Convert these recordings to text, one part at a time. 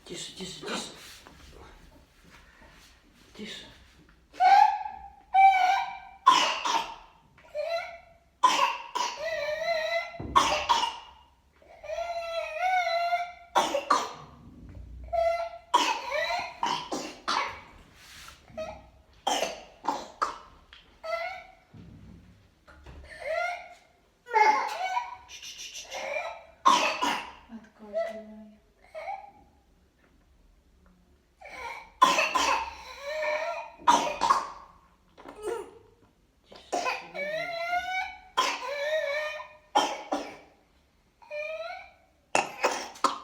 Тише, тише, тише. Тише. Откашливай.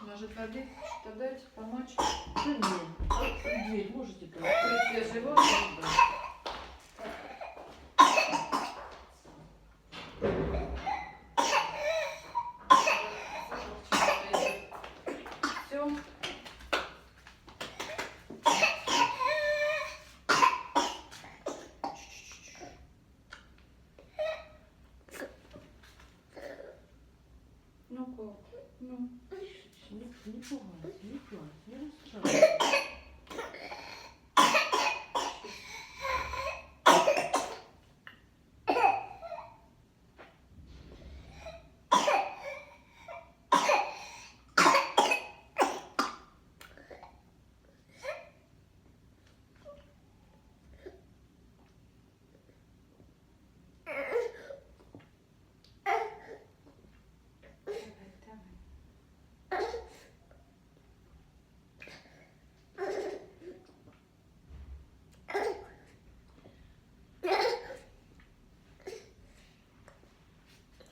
Может, воды что-то дать, помочь? Да нет. Дверь можете прикрыть? Открыть свежий воздух? Все. Ну как? Ну. Не пугайся, не плачь, не расстраивайся.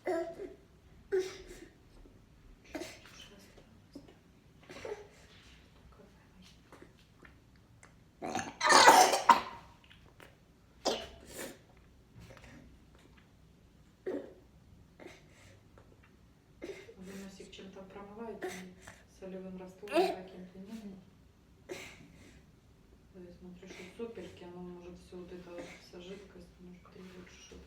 Давай, давай. Вы носик чем-то промываете? Солевым раствором каким-то, нет? Я смотрю, что сопельки, оно может все вот это, вся жидкость, может требует что-то.